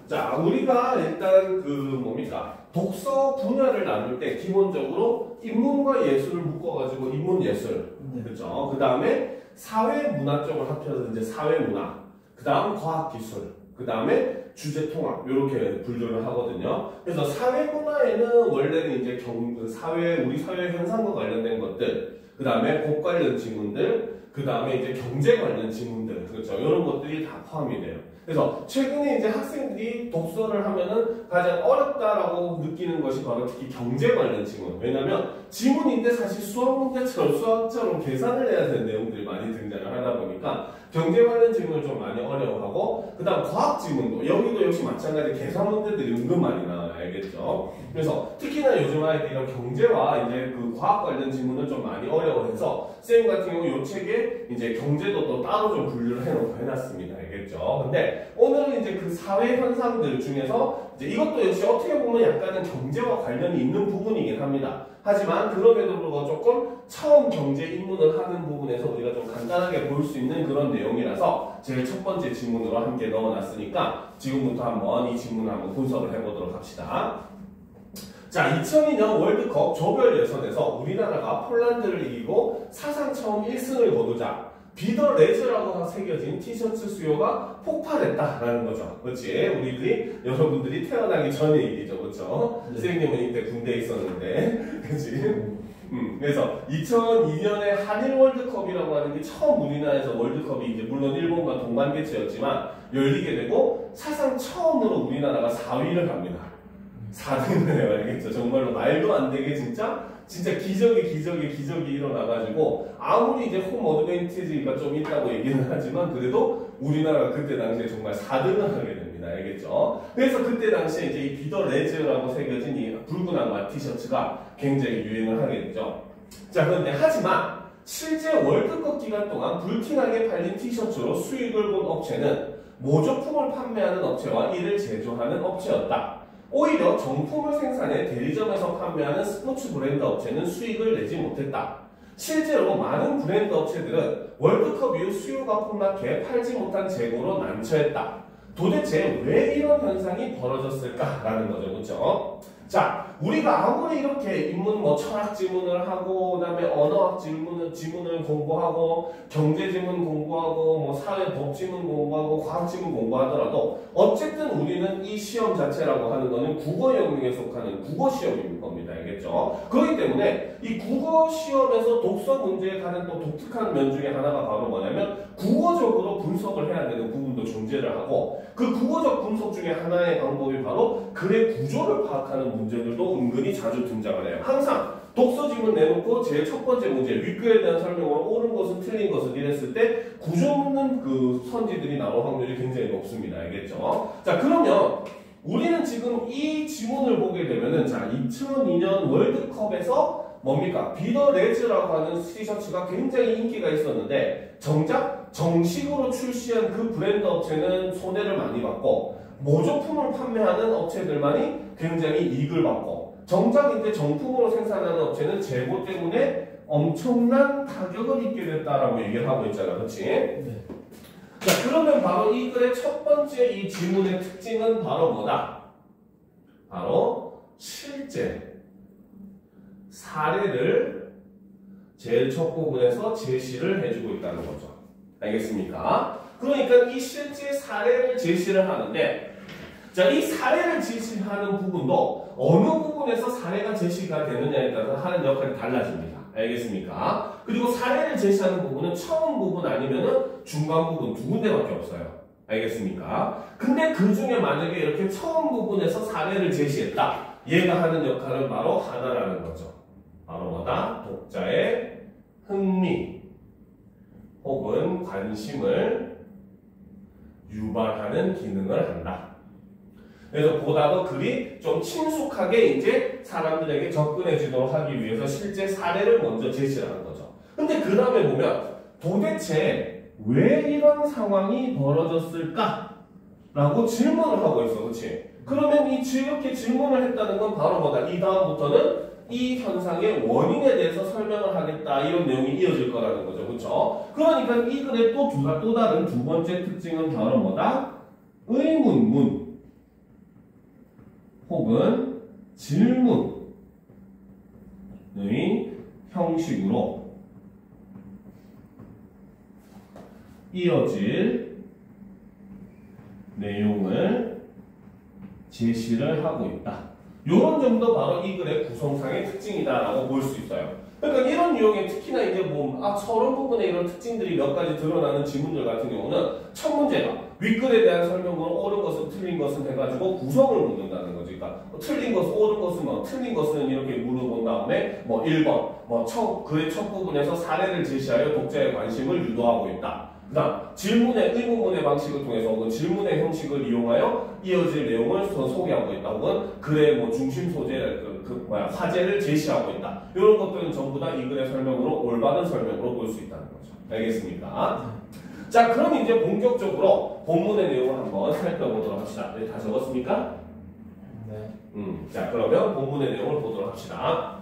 자, 우리가 일단 독서 분야를 나눌 때 기본적으로 인문과 예술을 묶어가지고 인문예술, 그렇죠? 그 다음에 사회문화 쪽을 합쳐서 이제 사회문화, 그 다음 과학기술, 그 다음에 주제통합 이렇게 분류를 하거든요. 그래서 사회문화에는 원래는 이제 우리 사회 현상과 관련된 것들, 그 다음에 법 관련 지문들, 그 다음에 이제 경제 관련 지문들, 그렇죠? 이런 것들이 다 포함이 돼요. 그래서 최근에 이제 학생들이 독서를 하면은 가장 어렵다라고 느끼는 것이 바로 특히 경제 관련 지문. 왜냐면 지문인데 사실 수학 문제처럼 수학처럼 계산을 해야 되는 내용들이 많이 등장을 하다 보니까 경제 관련 지문을 좀 많이 어려워하고, 그 다음 과학 지문도 여기도 역시 마찬가지 계산 문제들이 은근 많이 나와요. 알겠죠? 그래서 특히나 요즘 아이들이 경제와 이제 그 과학 관련 지문을 좀 많이 어려워해서 쌤 같은 경우 이 책에 이제 경제도 또 따로 좀 분류를 해놨습니다. 알겠죠? 근데 오늘은 이제 그 사회 현상들 중에서 이제 이것도 역시 어떻게 보면 약간은 경제와 관련이 있는 부분이긴 합니다. 하지만 그럼에도 불구하고 조금 처음 경제 입문을 하는 부분에서 우리가 좀 간단하게 볼 수 있는 그런 내용이라서 제일 첫 번째 지문으로 함께 넣어놨으니까 지금부터 한번 이 지문을 한번 분석을 해보도록 합시다. 자, 2002년 월드컵 조별 예선에서 우리나라가 폴란드를 이기고 사상 처음 1승을 거두자 비더 레즈라고 새겨진 티셔츠 수요가 폭발했다라는 거죠. 그렇지? 여러분들이 태어나기 전의 일이죠. 그렇죠? 네. 선생님은 이때 군대에 있었는데, 그렇지? 그래서 2002년에 한일 월드컵이라고 하는 게 처음 우리나라에서 월드컵이 이제 물론 일본과 동반 개최였지만 열리게 되고 사상 처음으로 우리나라가 4위를 합니다. 4등을 해요. 알겠죠? 정말로 말도 안 되게 진짜 기적이 일어나가지고 아무리 이제 홈 어드밴티지가 좀 있다고 얘기는 하지만 그래도 우리나라가 그때 당시에 정말 4등을 하게 됩니다. 알겠죠? 그래서 그때 당시에 이제 이 비더 레즈라고 새겨진 이 붉은 악마 티셔츠가 굉장히 유행을 하게 되죠. 자, 그런데 하지만 실제 월드컵 기간 동안 불티나게 팔린 티셔츠로 수익을 본 업체는 모조품을 판매하는 업체와 이를 제조하는 업체였다. 오히려 정품을 생산해 대리점에서 판매하는 스포츠 브랜드 업체는 수익을 내지 못했다. 실제로 많은 브랜드 업체들은 월드컵 이후 수요가 폭락해 팔지 못한 재고로 난처했다. 도대체 왜 이런 현상이 벌어졌을까라는 거죠. 그렇죠? 자, 우리가 아무리 이렇게 인문 철학 지문을 하고, 그 다음에 언어학 지문을 공부하고, 경제 지문 공부하고, 사회 법 지문 공부하고, 과학 지문 공부하더라도 어쨌든 우리는 이 시험 자체라고 하는 거는 국어 영역에 속하는 국어 시험인 겁니다. 알겠죠? 그렇기 때문에 이 국어 시험에서 독서 문제에 관한 또 독특한 면 중에 하나가 바로 뭐냐면 국어적으로 분석을 해야 되는 부분도 존재를 하고, 그 국어적 분석 중에 하나의 방법이 바로 글의 구조를 파악하는 문제들도 은근히 자주 등장을 해요. 항상 독서 지문 내놓고 제일 첫 번째 문제 윗글에 대한 설명으로 옳은 것은 틀린 것은 이랬을 때 구조 묻는 그 선지들이 나올 확률이 굉장히 높습니다. 알겠죠? 자, 그러면 우리는 지금 이 지문을 보게 되면은 자, 2002년 월드컵에서 뭡니까? 비더 레즈라고 하는 티셔츠가 굉장히 인기가 있었는데 정작 정식으로 출시한 그 브랜드 업체는 손해를 많이 받고 모조품을 판매하는 업체들만이 굉장히 이익을 받고 정작 이제 정품으로 생산하는 업체는 재고 때문에 엄청난 타격을 입게 됐다라고 얘기를 하고 있잖아. 그렇지? 네. 자, 그러면 바로 이 글의 첫 번째 이 지문의 특징은 바로 뭐다? 바로 실제 사례를 제일 첫 부분에서 제시를 해주고 있다는 거죠. 알겠습니까? 그러니까 이 실제 사례를 제시를 하는데, 자, 이 사례를 제시하는 부분도 어느 부분에서 사례가 제시가 되느냐에 따라서 하는 역할이 달라집니다. 알겠습니까? 그리고 사례를 제시하는 부분은 처음 부분 아니면은 중간 부분 두 군데밖에 없어요. 알겠습니까? 근데 그 중에 만약에 이렇게 처음 부분에서 사례를 제시했다. 얘가 하는 역할은 바로 하나라는 거죠. 바로 뭐다? 독자의 흥미 혹은 관심을 유발하는 기능을 한다. 그래서 보다 더 글이 좀 친숙하게 이제 사람들에게 접근해지도록 하기 위해서 실제 사례를 먼저 제시하는 거죠. 근데 그 다음에 보면 도대체 왜 이런 상황이 벌어졌을까? 라고 질문을 하고 있어. 그렇지? 그러면 이렇게 질문을 했다는 건 바로 뭐다? 이 다음부터는 이 현상의 원인에 대해서 설명을 하겠다. 이런 내용이 이어질 거라는 거죠. 그렇죠? 그러니까 이 글의 또 다른 두 번째 특징은 바로 뭐다? 의문문. 혹은 질문의 형식으로 이어질 내용을 제시를 하고 있다. 이런 점도 바로 이 글의 구성상의 특징이다라고 볼 수 있어요. 그러니까 이런 유형의 특히나 이제 서론 부분에 이런 특징들이 몇 가지 드러나는 지문들 같은 경우는 첫 문제가 윗글에 대한 설명으로 옳은 것은 틀린 것은 해가지고 구성을 묻는다는 거죠. 그러니까 틀린 것은 옳은 것은 틀린 것은 이렇게 물어본 다음에 1번 글의 첫 부분에서 사례를 제시하여 독자의 관심을 유도하고 있다. 그 다음 질문의 의문문의 방식을 통해서 혹은 질문의 형식을 이용하여 이어질 내용을 소개하고 있다. 혹은 글의 중심 소재 화제를 제시하고 있다. 이런 것들은 전부 다 이 글의 설명으로 올바른 설명으로 볼 수 있다는 거죠. 알겠습니까? 자, 그럼 이제 본격적으로 본문의 내용을 한번 살펴보도록 합시다. 네, 다 적었습니까? 네. 자, 그러면 본문의 내용을 보도록 합시다.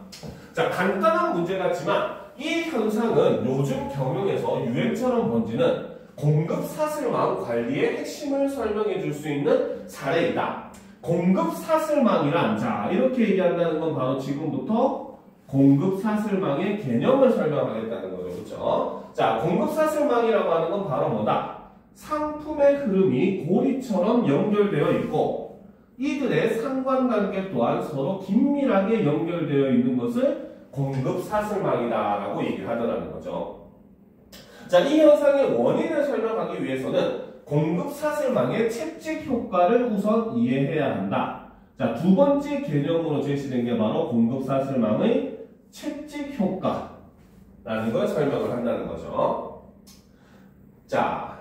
자, 간단한 문제 같지만 이 현상은 요즘 경영에서 유행처럼 번지는 공급 사슬망 관리의 핵심을 설명해 줄 수 있는 사례이다. 공급 사슬망이란, 자, 이렇게 얘기한다는 건 바로 지금부터 공급 사슬망의 개념을 설명하겠다는 거죠. 그렇죠? 자, 공급 사슬망이라고 하는 건 바로 뭐다? 상품의 흐름이 고리처럼 연결되어 있고 이들의 상관관계 또한 서로 긴밀하게 연결되어 있는 것을 공급 사슬망이다라고 얘기를 하더라는 거죠. 자, 이 현상의 원인을 설명하기 위해서는 공급 사슬망의 채찍 효과를 우선 이해해야 한다. 자, 두 번째 개념으로 제시된 게 바로 공급 사슬망의 채찍 효과라는 걸 설명을 한다는 거죠. 자,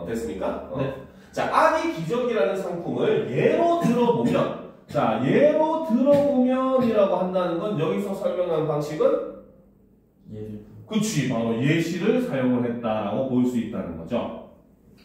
됐습니까? 네. 자, 아니 기적이라는 상품을 예로 들어보면, 자, 예로 들어보면이라고 한다는 건 여기서 설명한 방식은 그치, 바로 예시를 사용을 했다라고 볼 수 있다는 거죠.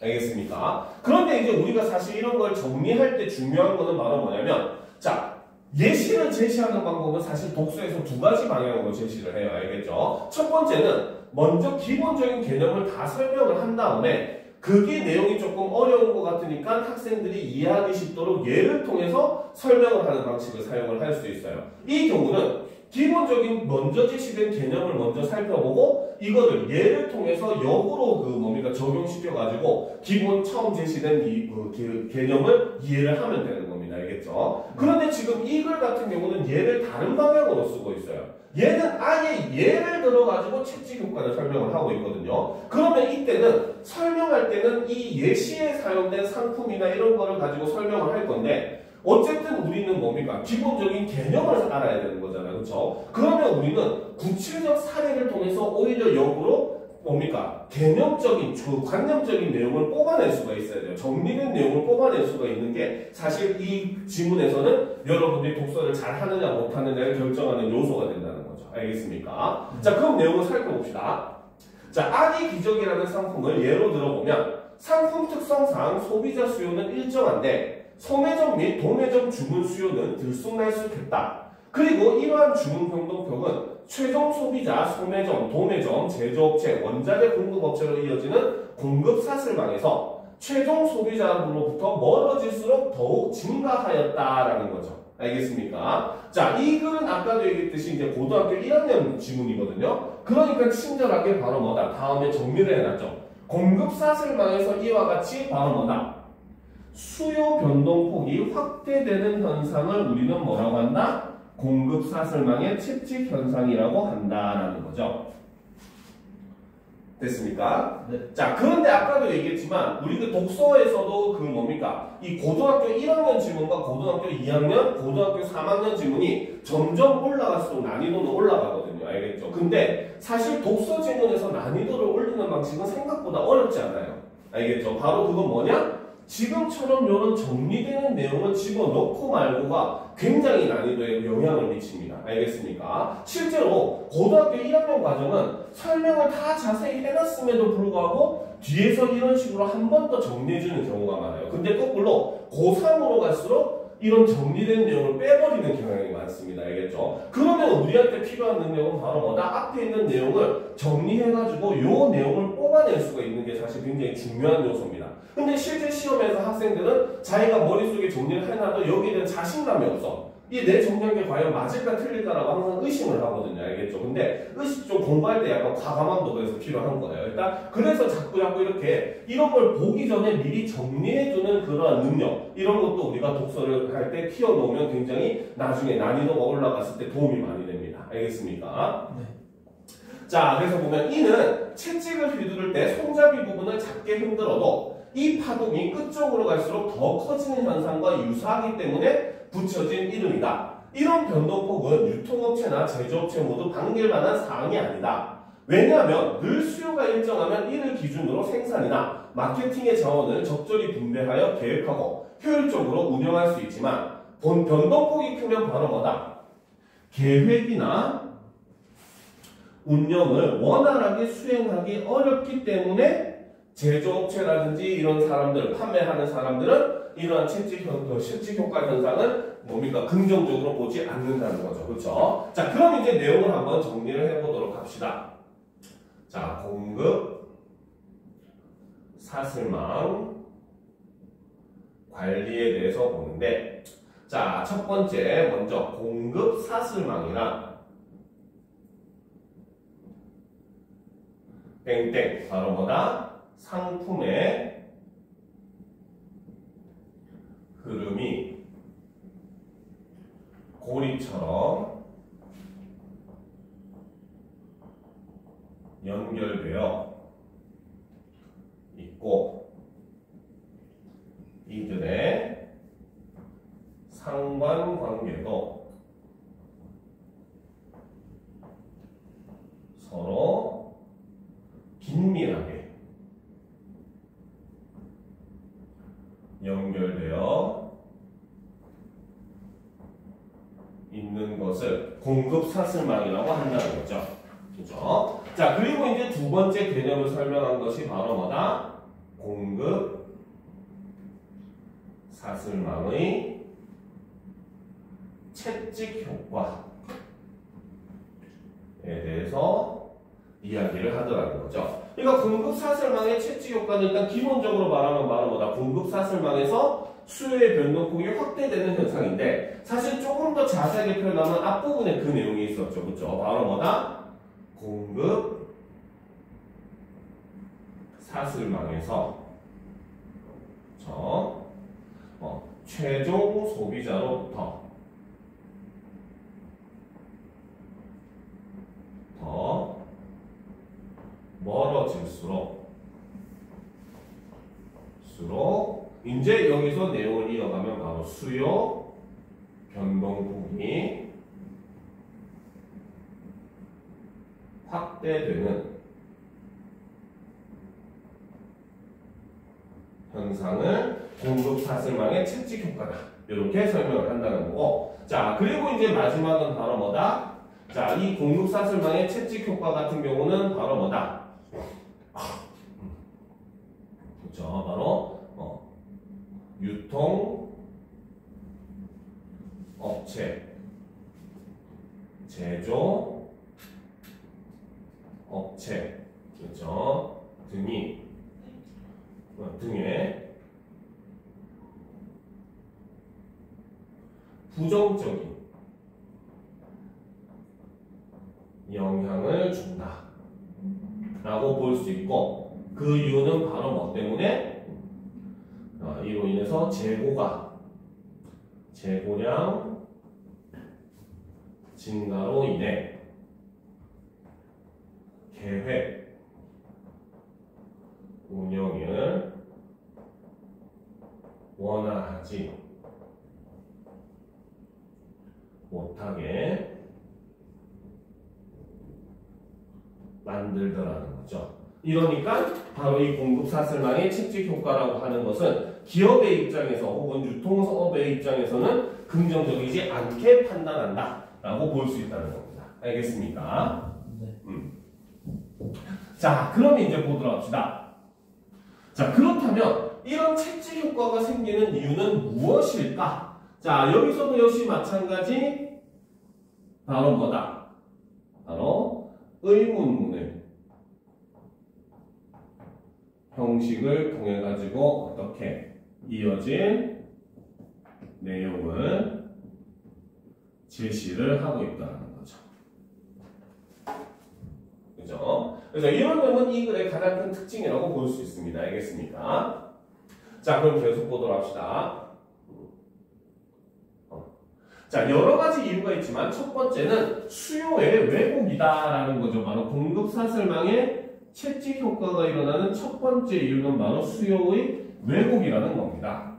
알겠습니까? 그런데 이제 우리가 사실 이런 걸 정리할 때 중요한 거는 바로 뭐냐면, 자, 예시를 제시하는 방법은 사실 독서에서 두 가지 방향으로 제시를 해요. 알겠죠? 첫 번째는 먼저 기본적인 개념을 다 설명을 한 다음에 그게 내용이 조금 어려운 것 같으니까 학생들이 이해하기 쉽도록 예를 통해서 설명을 하는 방식을 사용을 할 수 있어요. 이 경우는 기본적인 먼저 제시된 개념을 먼저 살펴보고 이거를 예를 통해서 역으로 적용시켜가지고 기본 처음 제시된 개념을 이해를 하면 되는 겁니다. 알겠죠? 그런데 지금 이 글 같은 경우는 예를 다른 방향으로 쓰고 있어요. 얘는 아예 예를 들어가지고 채찍 효과를 설명을 하고 있거든요. 그러면 이때는 설명할 때는 이 예시에 사용된 상품이나 이런 거를 가지고 설명을 할 건데 어쨌든 우리는 뭡니까? 기본적인 개념을 알아야 되는 거잖아요. 그렇죠? 그러면 우리는 구체적 사례를 통해서 오히려 역으로 뭡니까? 개념적인, 관념적인 내용을 뽑아낼 수가 있어야 돼요. 정리된 내용을 뽑아낼 수가 있는 게 사실 이 지문에서는 여러분들이 독서를 잘 하느냐 못하느냐를 결정하는 요소가 된다는 거죠. 알겠습니까? 자, 그럼 내용을 살펴봅시다. 자, 아니 기적이라는 상품을 예로 들어보면 상품 특성상 소비자 수요는 일정한데 소매점 및 도매점 주문 수요는 들쑥날쑥했다. 그리고 이러한 주문 변동폭은 최종 소비자, 소매점, 도매점, 제조업체, 원자재 공급업체로 이어지는 공급 사슬망에서 최종 소비자로부터 멀어질수록 더욱 증가하였다라는 거죠. 알겠습니까? 자, 이 글은 아까도 얘기했듯이 이제 고등학교 1학년 지문이거든요. 그러니까 친절하게 바로 뭐다? 다음에 정리를 해놨죠. 공급 사슬망에서 이와 같이 바로 뭐다? 수요 변동폭이 확대되는 현상을 우리는 뭐라고 한다? 공급 사슬망의 채찍 현상이라고 한다라는 거죠. 됐습니까? 네. 자, 그런데 아까도 얘기했지만 우리 그 독서에서도 이 고등학교 1학년 지문과 고등학교 2학년, 고등학교 3학년 지문이 점점 올라갈수록 난이도는 올라가거든요. 알겠죠? 근데 사실 독서 지문에서 난이도를 올리는 방식은 생각보다 어렵지 않아요. 알겠죠? 바로 그건 뭐냐? 지금처럼 이런 정리되는 내용을 집어넣고 말고가 굉장히 난이도에 영향을 미칩니다. 알겠습니까? 실제로 고등학교 1학년 과정은 설명을 다 자세히 해놨음에도 불구하고 뒤에서 이런 식으로 한 번 더 정리해주는 경우가 많아요. 근데 거꾸로 고3으로 갈수록 이런 정리된 내용을 빼버리는 경향이 많습니다. 알겠죠? 그러면 우리한테 필요한 능력은 바로 뭐다? 앞에 있는 내용을 정리해가지고 이 내용을 뽑아낼 수가 있는 게 사실 굉장히 중요한 요소입니다. 근데 실제 시험에서 학생들은 자기가 머릿속에 정리를 해놔도 여기에 대한 자신감이 없어. 이 내 정리한 게 과연 맞을까 틀릴까라고 항상 의심을 하거든요. 알겠죠? 근데 좀 공부할 때 약간 과감함도 그래서 필요한 거예요. 일단 그래서 자꾸 이렇게 이런 걸 보기 전에 미리 정리해주는 그러한 능력, 이런 것도 우리가 독서를 할 때 키워놓으면 굉장히 나중에 난이도가 올라갔을 때 도움이 많이 됩니다. 알겠습니까? 네. 자, 그래서 보면 이는 채찍을 휘두를 때 손잡이 부분을 작게 흔들어도 이 파동이 끝쪽으로 갈수록 더 커지는 현상과 유사하기 때문에 붙여진 이름이다. 이런 변동폭은 유통업체나 제조업체 모두 반길만한 사항이 아니다. 왜냐하면 늘 수요가 일정하면 이를 기준으로 생산이나 마케팅의 자원을 적절히 분배하여 계획하고 효율적으로 운영할 수 있지만 변동폭이 크면 바로 뭐다? 계획이나 운영을 원활하게 수행하기 어렵기 때문에 제조업체라든지 이런 사람들, 판매하는 사람들은 이러한 실질 효과 현상을 뭡니까? 긍정적으로 보지 않는다는 거죠. 그렇죠? 자, 그럼 이제 내용을 한번 정리를 해보도록 합시다. 자, 공급, 사슬망, 관리에 대해서 보는데, 자, 첫 번째 먼저 공급 사슬망이란 땡땡 바로 뭐다? 상품의 흐름이 고리처럼 연결되어 있고 이들의 상관관계도 서로 긴밀하게 연결되어 있는 것을 공급 사슬망이라고 한다는 거죠. 그죠? 자, 그리고 이제 두 번째 개념을 설명한 것이 바로 뭐다? 공급 사슬망의 채찍 효과에 대해서 이야기를 하더라는 거죠. 그러니까 공급 사슬망의 채찍 효과는 일단 기본적으로 말하면 바로 뭐다? 공급 사슬망에서 수요의 변동폭이 확대되는 현상인데 사실 조금 더 자세하게 표현하면 앞부분에 그 내용이 있었죠. 그렇죠? 바로 뭐다? 공급 사슬망에서 최종 소비자로부터 더 멀어질수록 이제 여기서 내용을 이어가면 바로 수요 변동폭이 확대되는 현상을 공급 사슬망의 채찍 효과다. 이렇게 설명을 한다는 거고. 자, 그리고 이제 마지막은 바로 뭐다? 자, 이 공급 사슬망의 채찍 효과 같은 경우는 바로 뭐다? 그렇죠. 바로 유통 업체, 제조 업체, 그렇죠. 등의 부정적인 영향을 준다 라고 볼 수 있고, 그 이유는 바로 뭐 때문에? 이로 인해서 재고량 증가로 인해 계획 운영을 원활하지 못하게 만들더라는 거죠. 이러니까 바로 이 공급 사슬망의 채찍 효과라고 하는 것은 기업의 입장에서 혹은 유통업의 입장에서는 긍정적이지 않게 판단한다 라고 볼 수 있다는 겁니다. 알겠습니까? 네. 자, 그럼 이제 보도록 합시다. 자, 그렇다면 이런 채찍 효과가 생기는 이유는 무엇일까? 자, 여기서도 역시 마찬가지 바로 뭐다? 바로 의문문을 형식을 통해 가지고 어떻게 이어진 내용을 제시를 하고 있다는 거죠. 그죠? 그래서 이런 점은 이 글의 가장 큰 특징이라고 볼 수 있습니다. 알겠습니까? 자, 그럼 계속 보도록 합시다. 자, 여러 가지 이유가 있지만 첫 번째는 수요의 왜곡이다라는 거죠. 바로 공급사슬망의 채찍 효과가 일어나는 첫 번째 이유는 바로 수요의 왜곡이라는 겁니다.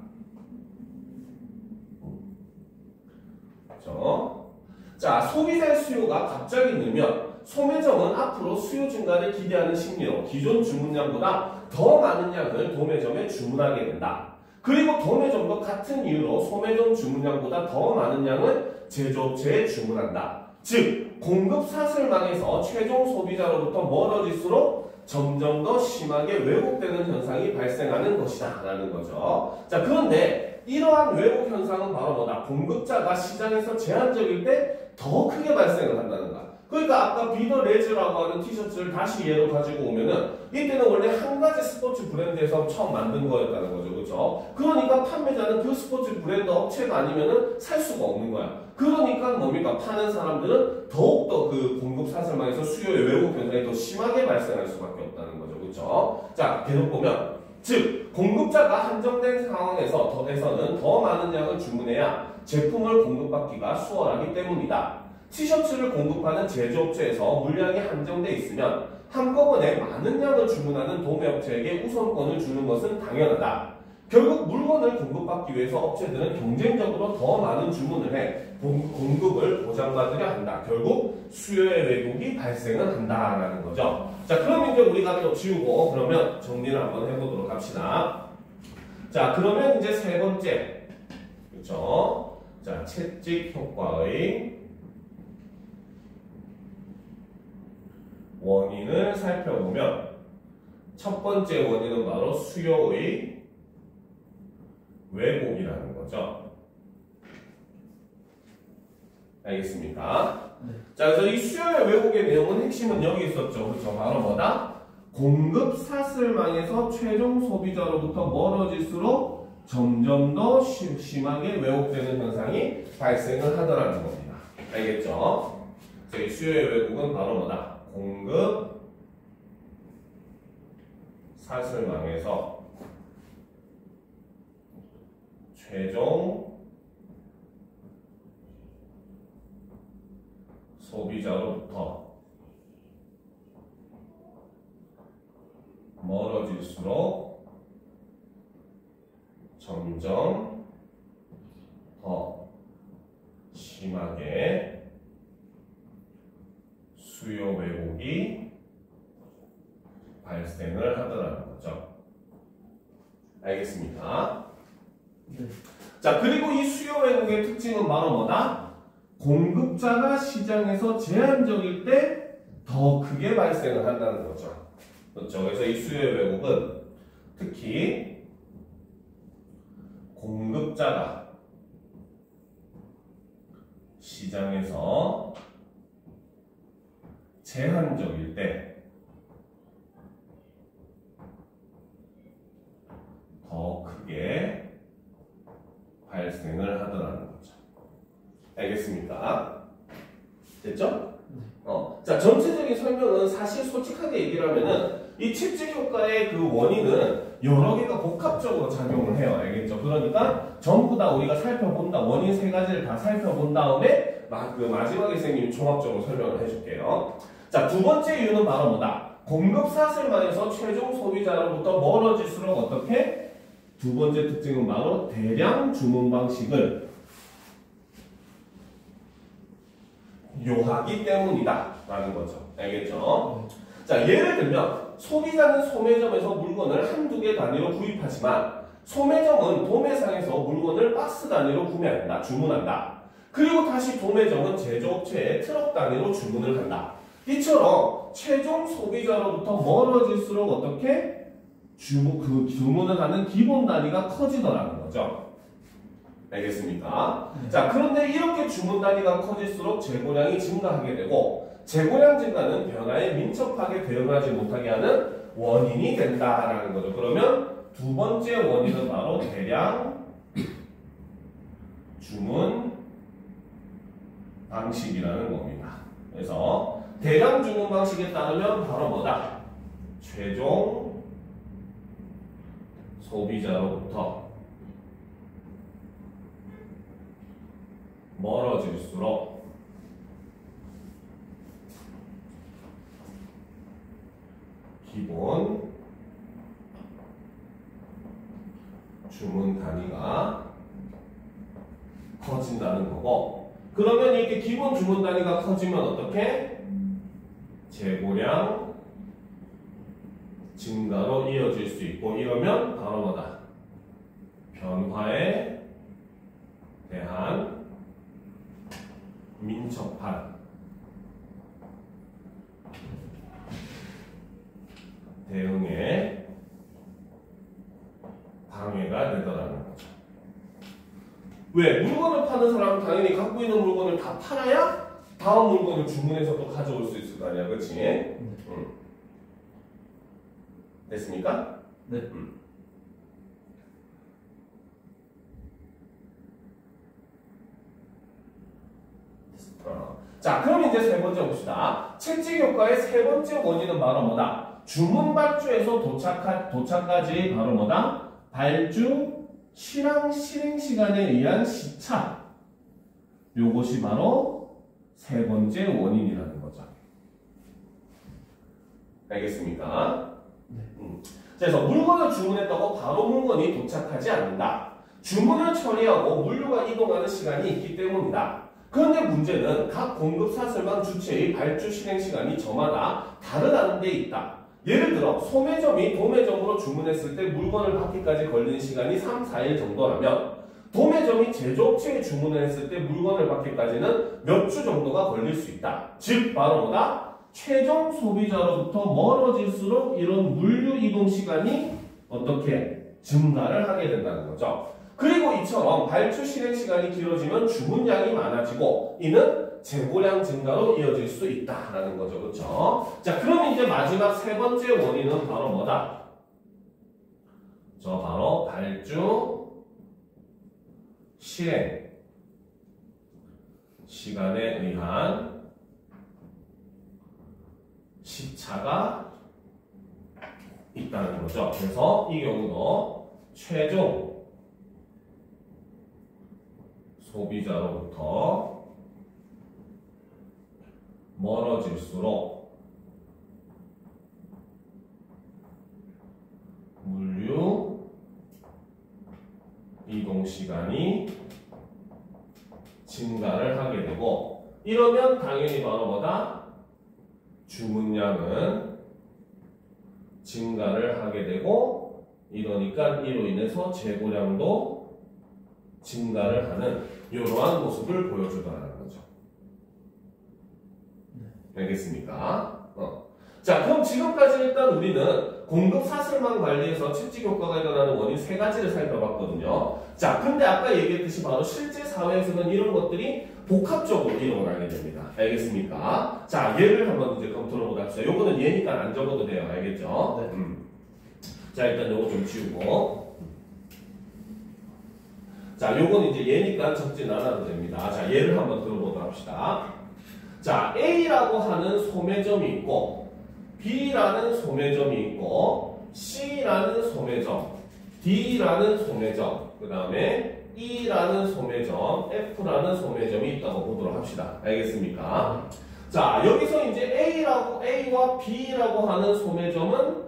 그렇죠? 자, 소비자의 수요가 갑자기 늘면 소매점은 앞으로 수요 증가를 기대하는 심리로 기존 주문량보다 더 많은 양을 도매점에 주문하게 된다. 그리고 도매점도 같은 이유로 소매점 주문량보다 더 많은 양을 제조업체에 주문한다. 즉, 공급 사슬망에서 최종 소비자로부터 멀어질수록 점점 더 심하게 왜곡되는 현상이 발생하는 것이다 라는 거죠. 자, 그런데 이러한 왜곡 현상은 바로 뭐다? 공급자가 시장에서 제한적일 때 더 크게 발생을 한다는 거야. 그러니까 아까 비더 레즈라고 하는 티셔츠를 다시 예로 가지고 오면은 이때는 원래 한 가지 스포츠 브랜드에서 처음 만든 거였다는 거죠. 그렇죠? 그러니까 판매자는 그 스포츠 브랜드 업체가 아니면은 살 수가 없는 거야. 그러니까 뭡니까? 파는 사람들은 더욱더 그 공급 사슬망에서 수요의 왜곡 현상이 더 심하게 발생할 수밖에 없다는 거죠. 그렇죠? 자, 계속 보면 즉 공급자가 한정된 상황에서는 더 많은 양을 주문해야 제품을 공급받기가 수월하기 때문이다. 티셔츠를 공급하는 제조업체에서 물량이 한정돼 있으면 한꺼번에 많은 양을 주문하는 도매업체에게 우선권을 주는 것은 당연하다. 결국 물건을 공급받기 위해서 업체들은 경쟁적으로 더 많은 주문을 해 공급을 보장받으려 한다. 결국 수요의 왜곡이 발생을 한다라는 거죠. 자, 그럼 이제 우리가 또 지우고 그러면 정리를 한번 해보도록 합시다. 자, 그러면 이제 세 번째, 그렇죠? 자, 채찍 효과의 원인을 살펴보면 첫 번째 원인은 바로 수요의 왜곡이라는 거죠. 알겠습니까? 네. 자, 그래서 이 수요의 왜곡의 내용은 핵심은 여기 있었죠. 그렇죠? 바로 뭐다? 공급 사슬망에서 최종 소비자로부터 멀어질수록 점점 더 심하게 왜곡되는 현상이 발생을 하더라는 겁니다. 알겠죠? 그래서 이 수요의 왜곡은 바로 뭐다? 공급 사슬망에서 최종 소비자로부터 멀어질수록 점점 더 심하게 수요 왜곡이 발생을 하더라는 거죠. 알겠습니까? 네. 자, 그리고 이 수요 왜곡의 특징은 바로 뭐다? 공급자가 시장에서 제한적일 때 더 크게 발생을 한다는 거죠. 그렇죠? 그래서 이 수요의 왜곡은 특히 공급자가 시장에서 제한적일 때 더 크게 발생을 하더라는 거죠. 알겠습니까? 됐죠? 자, 전체적인 설명은 사실 솔직하게 얘기를 하면은 이 채찍 효과의 그 원인은 여러 개가 복합적으로 작용을 해요. 알겠죠? 그러니까 전부 다 우리가 살펴본다. 원인 세 가지를 다 살펴본 다음에 그 마지막에 선생님이 종합적으로 설명을 해줄게요. 자, 두 번째 이유는 바로 뭐다? 공급 사슬망에서 최종 소비자로부터 멀어질수록 어떻게? 두 번째 특징은 바로 대량 주문 방식을 요하기 때문이다 라는 거죠. 알겠죠? 자, 예를 들면 소비자는 소매점에서 물건을 한두 개 단위로 구입하지만 소매점은 도매상에서 물건을 박스 단위로 구매한다, 주문한다. 그리고 다시 도매점은 제조업체에 트럭 단위로 주문을 한다. 이처럼 최종 소비자로부터 멀어질수록 어떻게? 주문을 하는 기본 단위가 커지더라는 거죠. 알겠습니까? 자, 그런데 이렇게 주문 단위가 커질수록 재고량이 증가하게 되고 재고량 증가는 변화에 민첩하게 대응하지 못하게 하는 원인이 된다라는 거죠. 그러면 두 번째 원인은 바로 대량 주문 방식이라는 겁니다. 그래서 대량 주문 방식에 따르면 바로 뭐다? 최종 소비자로부터 멀어질수록 기본 주문 단위가 커진다는 거고, 그러면 이렇게 기본 주문 단위가 커지면 어떻게? 재고량 증가로 이어질 수 있고, 이러면 바로 뭐다? 변화에 대한 민첩한 대응에 방해가 되더라는 거죠. 왜? 물건을 파는 사람은 당연히 갖고 있는 물건을 다 팔아야 다음 물건을 주문해서 또 가져올 수 있을 거 아니야, 그렇지? 됐습니까? 네. 자, 그럼 이제 세 번째 봅시다. 채찍 효과의 세 번째 원인은 바로 뭐다? 주문 발주에서 도착까지 바로 뭐다? 발주 실행 시간에 의한 시차. 요것이 바로 세 번째 원인이라는 거죠. 알겠습니까? 네. 그래서 물건을 주문했다고 바로 물건이 도착하지 않는다. 주문을 처리하고 물류가 이동하는 시간이 있기 때문이다. 그런데 문제는 각 공급 사슬망 주체의 발주 실행 시간이 저마다 다르다는 데 있다. 예를 들어 소매점이 도매점으로 주문했을 때 물건을 받기까지 걸리는 시간이 3, 4일 정도라면 도매점이 제조업체에 주문을 했을 때 물건을 받기까지는 몇 주 정도가 걸릴 수 있다. 즉 바로 뭐다? 최종 소비자로부터 멀어질수록 이런 물류 이동 시간이 어떻게 증가를 하게 된다는 거죠. 그리고 이처럼 발주 실행 시간이 길어지면 주문량이 많아지고 이는 재고량 증가로 이어질 수 있다라는 거죠. 그렇죠? 자, 그럼 이제 마지막 세 번째 원인은 바로 뭐다? 바로 발주 실행 시간에 의한 시차가 있다는 거죠. 그래서 이 경우도 최종 소비자로부터 멀어질수록 물류 이동 시간이 증가를 하게 되고, 이러면 당연히 바로 뭐다? 주문량은 증가를 하게 되고, 이러니까 이로 인해서 재고량도 증가를 하는 이러한 모습을 보여주더라는 거죠. 알겠습니까? 자, 그럼 지금까지 일단 우리는 공급 사슬망 관리에서 채찍 효과가 일어나는 원인 세 가지를 살펴봤거든요. 자, 근데 아까 얘기했듯이 바로 실제 사회에서는 이런 것들이 복합적으로 일어나게 됩니다. 알겠습니까? 자, 예를 한번 이제 검토를 해보자 합시다. 요거는 예니까 안 적어도 돼요. 알겠죠? 네. 자, 일단 요거 좀 지우고. 자, 요건 이제 예니까 적진 않아도 됩니다. 자, 예를 한번 들어보도록 합시다. 자, A라고 하는 소매점이 있고, B라는 소매점이 있고, C라는 소매점, D라는 소매점, 그 다음에 E라는 소매점, F라는 소매점이 있다고 보도록 합시다. 알겠습니까? 자, 여기서 이제 A와 B라고 하는 소매점은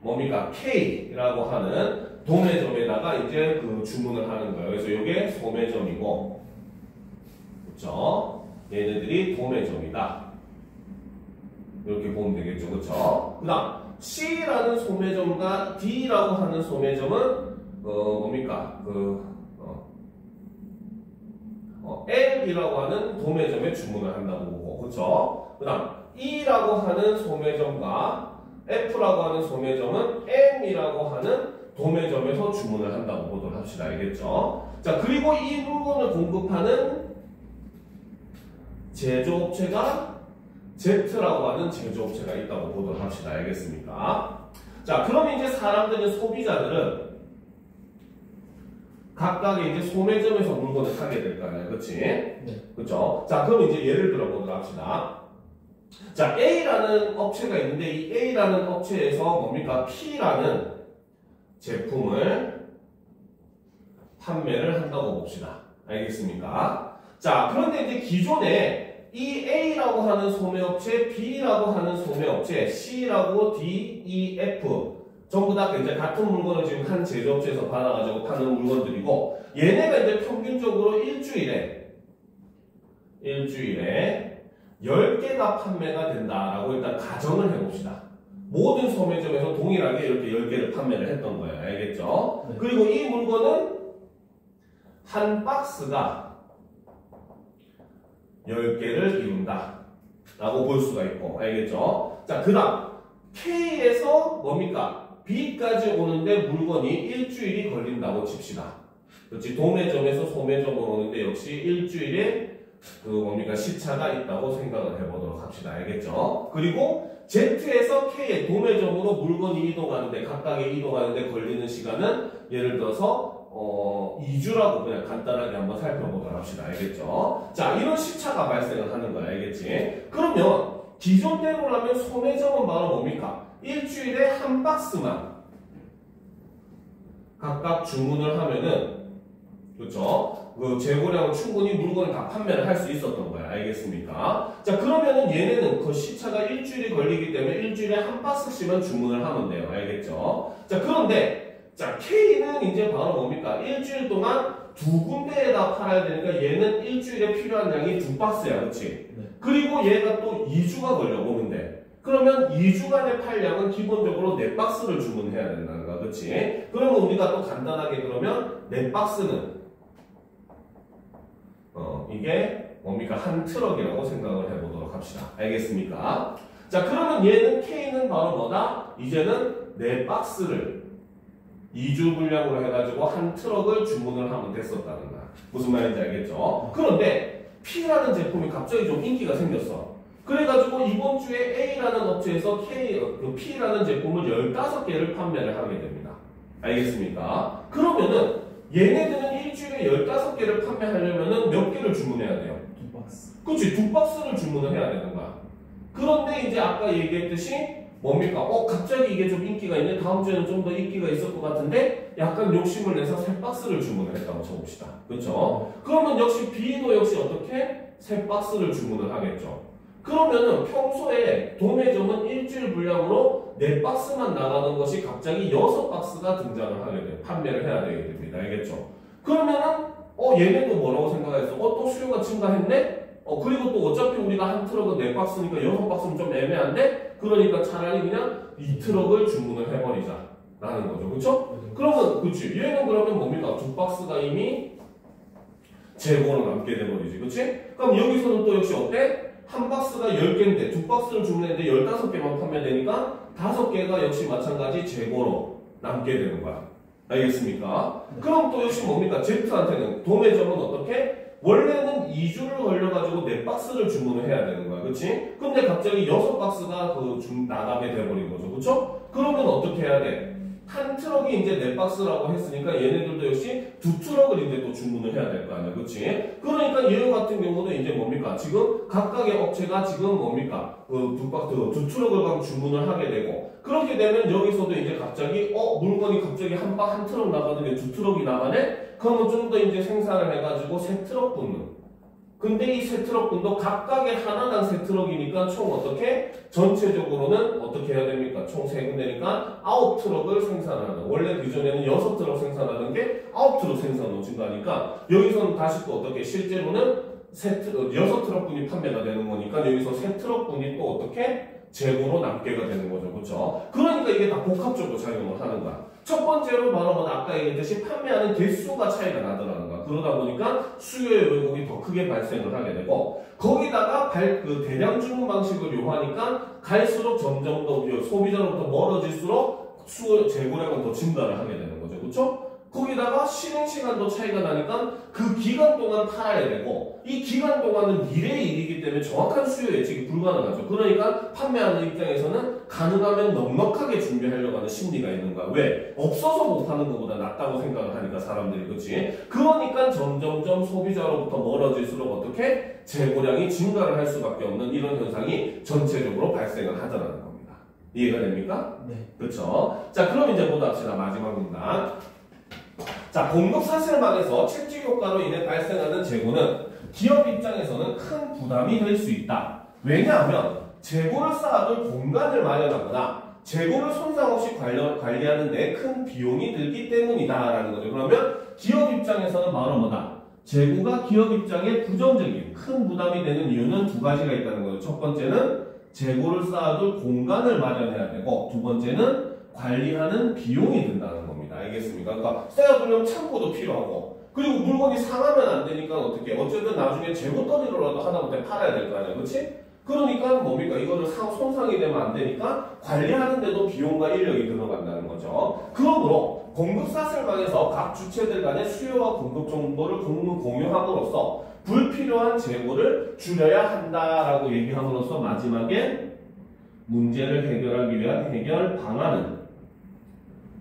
뭡니까? K라고 하는 도매점에다가 이제 그 주문을 하는 거예요. 그래서 이게 소매점이고, 그렇죠? 얘네들이 도매점이다. 이렇게 보면 되겠죠, 그렇죠? 그다음 C라는 소매점과 D라고 하는 소매점은 뭡니까? L이라고 하는 도매점에 주문을 한다고 보고, 그렇죠? 그다음 E라고 하는 소매점과 F라고 하는 소매점은 M이라고 하는 도매점에서 주문을 한다고 보도록 합시다. 알겠죠? 자, 그리고 이 물건을 공급하는 제조업체가 Z라고 하는 제조업체가 있다고 보도록 합시다. 알겠습니까? 자, 그럼 이제 사람들은, 소비자들은 각각의 이제 소매점에서 물건을 사게 될 거 아니에요. 그치? 네. 그쵸? 자, 그럼 이제 예를 들어 보도록 합시다. 자, A라는 업체가 있는데 이 A라는 업체에서 뭡니까? P라는 제품을 판매를 한다고 봅시다. 알겠습니까? 자, 그런데 이제 기존에 이 A라고 하는 소매업체, B라고 하는 소매업체, C라고 D, E, F 전부 다 이제 같은 물건을 지금 한 제조업체에서 받아가지고 파는 물건들이고, 얘네가 이제 평균적으로 일주일에 10개가 판매가 된다라고 일단 가정을 해봅시다. 모든 소매점에서 동일하게 이렇게 10개를 판매를 했던 거예요. 알겠죠? 네. 그리고 이 물건은 한 박스가 10개를 이룬다 라고 볼 수가 있고, 알겠죠? 자, 그 다음 K에서 뭡니까? B까지 오는데 물건이 일주일이 걸린다고 칩시다. 그렇지? 도매점에서 소매점으로 오는데 역시 일주일에 그 뭡니까? 시차가 있다고 생각을 해보도록 합시다. 알겠죠? 그리고 Z에서 K의 도매점으로 물건이 이동하는데, 각각의 이동하는데 걸리는 시간은 예를 들어서 2주라고 그냥 간단하게 한번 살펴보도록 합시다. 알겠죠? 자, 이런 시차가 발생을 하는 거야. 알겠지? 그러면 기존대로라면 소매점은 바로 뭡니까? 일주일에 한 박스만 각각 주문을 하면은, 그렇죠? 그 재고량은 충분히 물건을 다 판매를 할 수 있었던 거야. 알겠습니까? 자, 그러면은 얘네는 그 시차가 일주일이 걸리기 때문에 일주일에 한 박스씩만 주문을 하면 돼요. 알겠죠? 자, 그런데 자, K는 이제 바로 뭡니까? 일주일 동안 두 군데에다 팔아야 되니까 얘는 일주일에 필요한 양이 2박스야. 그렇지? 네. 그리고 얘가 또 2주가 걸려 오는데, 그러면 2주간의 팔량은 기본적으로 4박스를 주문해야 된다는 거야. 그렇지? 그러면 우리가 또 간단하게 그러면 4박스는 이게 뭡니까? 한 트럭이라고 생각을 해보도록 합시다. 알겠습니까? 자, 그러면 얘는 K는 바로 뭐다? 이제는 4박스를 2주 분량으로 해가지고 한 트럭을 주문을 하면 됐었다는 거야. 무슨 말인지 알겠죠? 그런데 P라는 제품이 갑자기 좀 인기가 생겼어. 그래가지고 이번 주에 A라는 업체에서 P라는 제품을 15개를 판매를 하게 됩니다. 알겠습니까? 그러면은 얘네들은 일주일에 15개를 판매하려면은 몇 개를 주문해야 돼요? 2박스. 그렇지, 2박스를 주문을 해야 되는 거야. 그런데 이제 아까 얘기했듯이 뭡니까? 갑자기 이게 좀 인기가 있네. 다음 주에는 좀 더 인기가 있을 것 같은데 약간 욕심을 내서 3박스를 주문을 했다고 쳐봅시다. 그렇죠? 그러면 역시 B도 역시 어떻게? 3박스를 주문을 하겠죠. 그러면은 평소에 도매점은 일주일 분량으로 4박스만 나가는 것이 갑자기 6박스가 등장을 하게 돼요. 판매를 해야 되게 됩니다. 알겠죠? 그러면은 얘네도 뭐라고 생각했어? 또 수요가 증가했네? 그리고 또 어차피 우리가 한 트럭은 4박스니까 6박스는 좀 애매한데? 그러니까 차라리 그냥 2트럭을 주문을 해버리자 라는 거죠. 그쵸? 그러면 그치? 얘는 그러면 뭡니까? 2박스가 이미 재고로 남게 돼버리지. 그치? 그럼 여기서는 또 역시 어때? 한 박스가 10개인데 2박스를 주문했는데 15개만 판매되니까 5개가 역시 마찬가지 재고로 남게 되는 거야. 알겠습니까? 그럼 또 역시 뭡니까? Z한테는 도매점은 어떻게? 원래는 2주를 걸려가지고 4박스를 주문을 해야 되는 거야. 그치? 근데 갑자기 6박스가 나가게 돼버린 거죠. 그쵸? 그러면 어떻게 해야 돼? 한 트럭이 이제 4박스라고 했으니까 얘네들도 역시 2트럭을 이제 또 주문을 해야 될 거 아니야. 그치? 그러니까 얘 같은 경우는 이제 뭡니까? 지금 각각의 업체가 지금 뭡니까? 2트럭을 각 주문을 하게 되고, 그렇게 되면 여기서도 이제 갑자기 물건이 갑자기 한 트럭 나가는 게 2트럭이 나가네? 그러면 좀 더 이제 생산을 해가지고 3트럭 분는. 근데 이 3트럭분도 각각의 하나당 3트럭이니까 총 어떻게? 전체적으로는 어떻게 해야 됩니까? 총 3군데니까 9트럭을 생산하는. 원래 그전에는 6트럭 생산하는 게 9트럭 생산으로 증가하니까 여기서는 다시 또 어떻게? 실제로는 6트럭분이 판매가 되는 거니까 여기서 3트럭분이 또 어떻게? 재고로 남게가 되는 거죠. 그렇죠? 그러니까 이게 다 복합적으로 작용을 하는 거야. 첫 번째로 바로 아까 얘기했듯이 판매하는 개수가 차이가 나더라는 거야. 그러다 보니까 수요의 왜곡이 더 크게 발생을 하게 되고, 거기다가 대량 주문 방식을 요하니까 갈수록 점점 더 소비자로부터 멀어질수록 재고량은 더 증가를 하게 되는 거죠. 그렇죠? 거기다가 실행 시간도 차이가 나니까 그 기간 동안 팔아야 되고 이 기간 동안은 미래의 일이기 때문에 정확한 수요 예측이 불가능하죠. 그러니까 판매하는 입장에서는 가능하면 넉넉하게 준비하려고 하는 심리가 있는 거야. 왜? 없어서 못하는 것보다 낫다고 생각을 하니까 사람들이. 그렇지? 그러니까 점점점 소비자로부터 멀어질수록 어떻게? 재고량이 증가를 할 수밖에 없는 이런 현상이 전체적으로 발생을 하더라는 겁니다. 이해가 됩니까? 네. 그렇죠? 자, 그럼 이제 보다 합시다. 마지막 문단. 자, 공급 사슬망에서 채찍 효과로 인해 발생하는 재고는 기업 입장에서는 큰 부담이 될 수 있다. 왜냐하면 재고를 쌓아둘 공간을 마련하거나 재고를 손상 없이 관리하는 데 큰 비용이 들기 때문이다라는 거죠. 그러면 기업 입장에서는 바로 뭐다? 재고가 기업 입장에 부정적인 큰 부담이 되는 이유는 두 가지가 있다는 거죠. 첫 번째는 재고를 쌓아둘 공간을 마련해야 되고 두 번째는 관리하는 비용이 든다는 겁니다. 알겠습니까? 그러니까 쌓아두려면 창고도 필요하고 그리고 물건이 상하면 안 되니까 어떻게 어쨌든 나중에 재고떨이로라도 하다못해 팔아야 될 거 아니야. 그렇지? 그러니까 뭡니까? 이거를 손상이 되면 안 되니까 관리하는데도 비용과 인력이 들어간다는 거죠. 그러므로 공급사슬망에서 각 주체들 간의 수요와 공급 정보를 공유함으로써 불필요한 재고를 줄여야 한다라고 얘기함으로써 마지막에 문제를 해결하기 위한 해결 방안은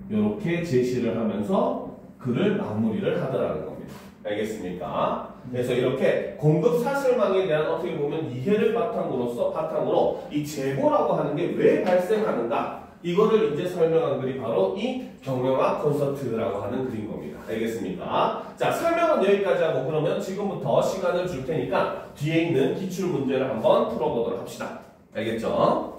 이렇게 제시를 하면서 글을 마무리를 하더라는 겁니다. 알겠습니까? 그래서 이렇게 공급 사슬망에 대한 어떻게 보면 이해를 바탕으로 이 재고라고 하는 게 왜 발생하는가 이거를 이제 설명한 글이 바로 이 경영학 콘서트라고 하는 글인 겁니다. 알겠습니까? 자, 설명은 여기까지 하고 그러면 지금부터 시간을 줄 테니까 뒤에 있는 기출 문제를 한번 풀어보도록 합시다. 알겠죠?